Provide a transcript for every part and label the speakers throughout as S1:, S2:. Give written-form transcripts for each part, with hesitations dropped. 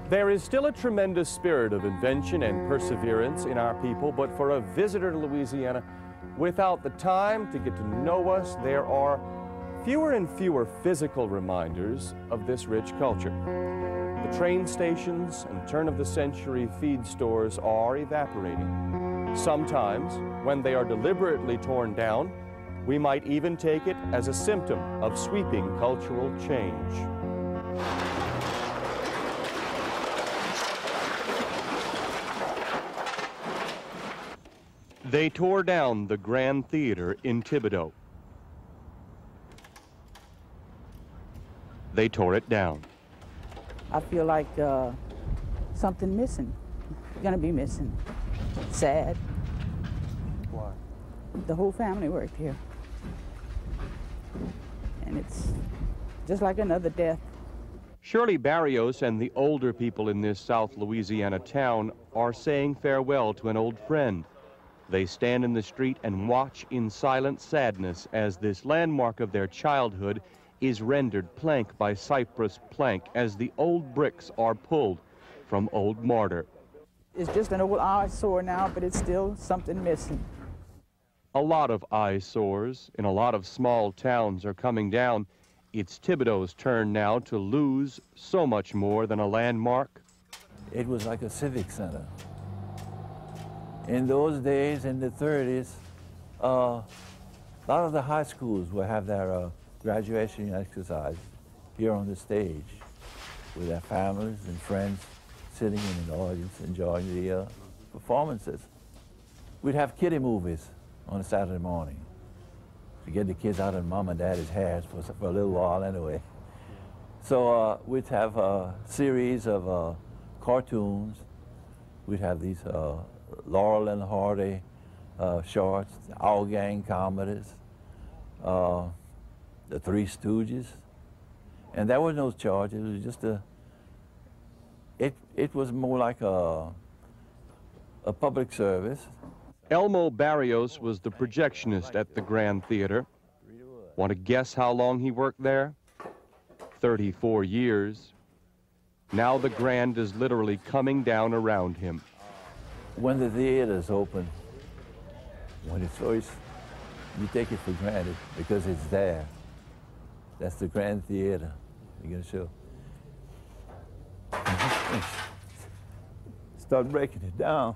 S1: There is still a tremendous spirit of invention and perseverance in our people, but for a visitor to Louisiana, without the time to get to know us, there are fewer and fewer physical reminders of this rich culture. The train stations and turn-of-the-century feed stores are evaporating. Sometimes, when they are deliberately torn down, we might even take it as a symptom of sweeping cultural change. They tore down the Grand Theater in Thibodaux. They tore it down.
S2: I feel like something missing. Gonna be missing. Sad.
S1: Why?
S2: The whole family worked here. And it's just like another death.
S1: Shirley Barrios and the older people in this South Louisiana town are saying farewell to an old friend. They stand in the street and watch in silent sadness as this landmark of their childhood is rendered plank by cypress plank as the old bricks are pulled from old mortar.
S2: It's just an old eyesore now, but it's still something missing.
S1: A lot of eyesores in a lot of small towns are coming down. It's Thibodaux's turn now to lose so much more than a landmark.
S3: It was like a civic center. In those days, in the 30s, a lot of the high schools would have their graduation exercise here on the stage with their families and friends sitting in the audience enjoying the performances. We'd have kiddie movies on a Saturday morning to get the kids out of mom and daddy's hairs for a little while anyway. So we'd have a series of cartoons. We'd have these Laurel and Hardy shorts, Our Gang comedies, the Three Stooges, and there was no charge. It was just it was more like a public service.
S1: Elmo Barrios was the projectionist at the Grand Theater. Want to guess how long he worked there? 34 years. Now the Grand is literally coming down around him.
S3: When the theater's open, when it's first, you take it for granted because it's there. That's the Grand Theater. You're gonna show. Start breaking it down.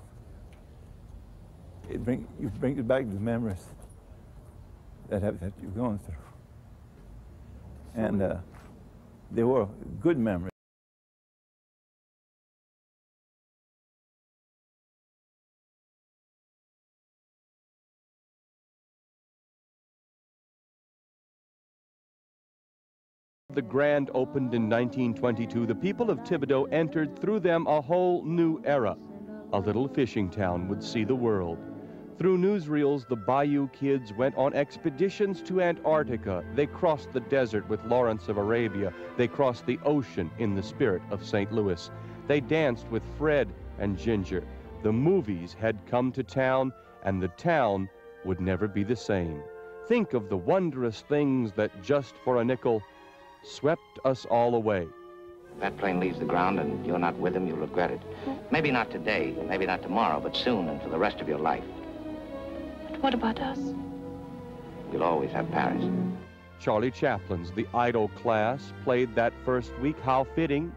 S3: You bring it back to the memories that you've gone through. And they were good memories. The Grand opened in 1922, the people of Thibodaux entered through them a whole new era. A little fishing town would see the world. Through newsreels, the Bayou kids went on expeditions to Antarctica. They crossed the desert with Lawrence of Arabia. They crossed the ocean in the spirit of St. Louis. They danced with Fred and Ginger. The movies had come to town, and the town would never be the same. Think of the wondrous things that just for a nickel swept us all away.
S4: If that plane leaves the ground and you're not with him, you'll regret it. Maybe not today, maybe not tomorrow, but soon and for the rest of your life.
S5: But what about us?
S4: You'll always have Paris.
S1: Charlie Chaplin's The Idol Class played that first week. How fitting,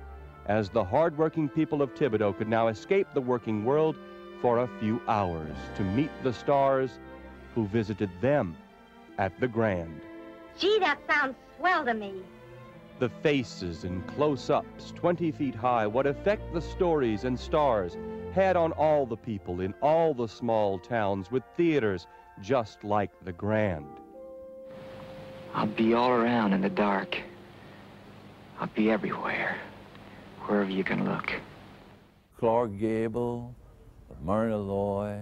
S1: as the hard-working people of Thibodaux could now escape the working world for a few hours to meet the stars who visited them at the Grand.
S6: Gee, that sounds swell to me.
S1: The faces and close-ups, 20 feet high, what effect the stories and stars had on all the people in all the small towns with theaters just like the Grand.
S7: I'll be all around in the dark. I'll be everywhere, wherever you can look.
S3: Clark Gable, Myrna Loy,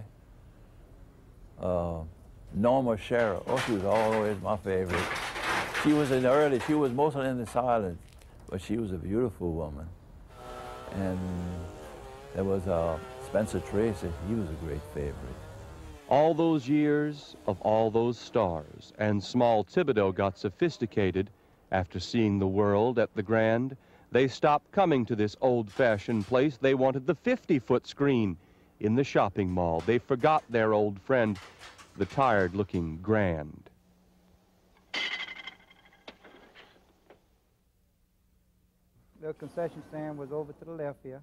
S3: Norma Sherrill. Oh, she was always my favorite. She was she was mostly in the silence, but she was a beautiful woman. And there was Spencer Tracy. He was a great favorite.
S1: All those years of all those stars, and small Thibodaux got sophisticated after seeing the world at the Grand. They stopped coming to this old-fashioned place. They wanted the 50-foot screen in the shopping mall. They forgot their old friend, the tired-looking Grand.
S8: The concession stand was over to the left here.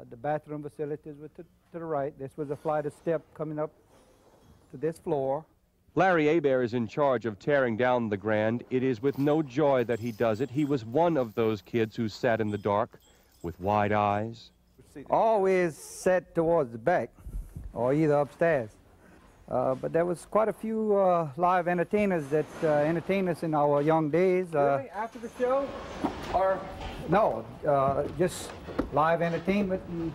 S8: The bathroom facilities were to the right. This was a flight of steps coming up to this floor.
S1: Larry Hebert is in charge of tearing down the Grand. It is with no joy that he does it. He was one of those kids who sat in the dark with wide eyes.
S8: Always sat towards the back or either upstairs. But there was quite a few live entertainers that entertained us in our young days.
S1: Really? After the show? Or?
S8: No, just live entertainment. And,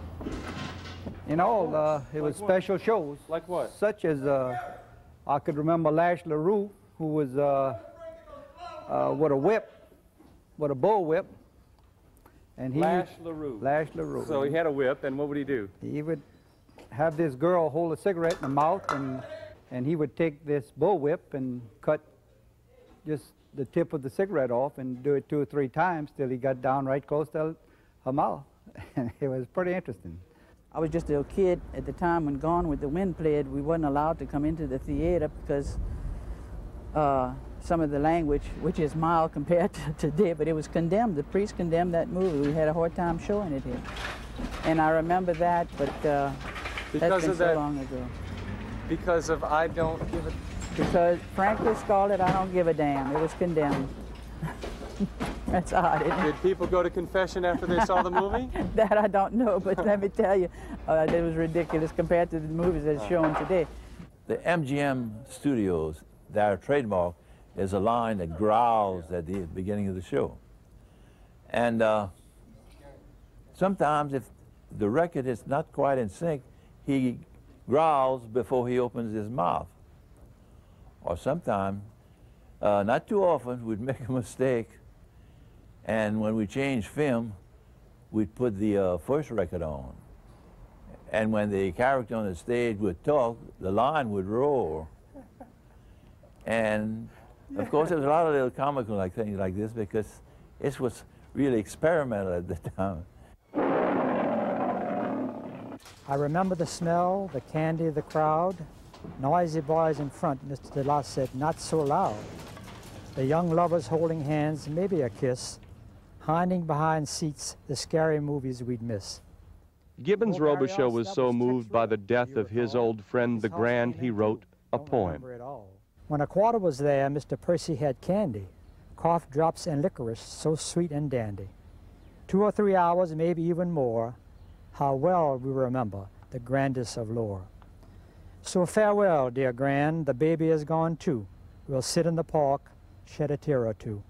S8: you know, it was special shows.
S1: Like what?
S8: Such as, I could remember Lash LaRue, who was with a whip, with a bull whip. And he
S1: Lash LaRue.
S8: Lash LaRue.
S1: So he had a whip, and what would he do?
S8: He would have this girl hold a cigarette in the mouth, and he would take this bull whip and cut just the tip of the cigarette off and do it 2 or 3 times till he got down right close to her mouth. It was pretty interesting.
S2: I was just a little kid at the time when Gone with the Wind played. We weren't allowed to come into the theater because some of the language, which is mild compared to today, but it was condemned. The priest condemned that movie. We had a hard time showing it here. And I remember that, but that's been so long ago.
S1: Because of I don't give a...
S2: Because, frankly, Scarlett, I don't give a damn. It was condemned. That's odd, isn't it?
S1: Did people go to confession after they saw the movie?
S2: That I don't know, but let me tell you, it was ridiculous compared to the movies that's shown today.
S3: The MGM studios, their trademark is a line that growls at the beginning of the show. And sometimes if the record is not quite in sync, he growls before he opens his mouth. Or sometimes, not too often, we'd make a mistake, and when we changed film, we'd put the first record on. And when the character on the stage would talk, the line would roar. And of course, there was a lot of little comical things like this because it was really experimental at the time.
S9: I remember the smell, the candy, the crowd. Noisy boys in front, Mr. DeLotte said, not so loud. The young lovers holding hands, maybe a kiss, hiding behind seats, the scary movies we'd miss.
S1: Gibbons Robichaux was so moved by the death of his old friend the Grand, he wrote a poem.
S9: When a quarter was there, Mr. Percy had candy, cough drops and licorice, so sweet and dandy. 2 or 3 hours, maybe even more, how well we remember the grandest of lore. So farewell, dear Grand, the baby is gone too. We'll sit in the park, shed a tear or two.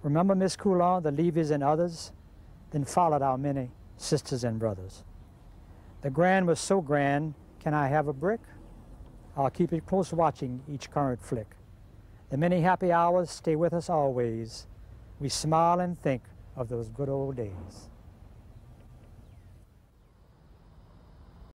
S9: Remember Miss Coulon, the Levies and others? Then followed our many sisters and brothers. The Grand was so grand, can I have a brick? I'll keep it close watching each current flick. The many happy hours stay with us always. We smile and think of those good old days.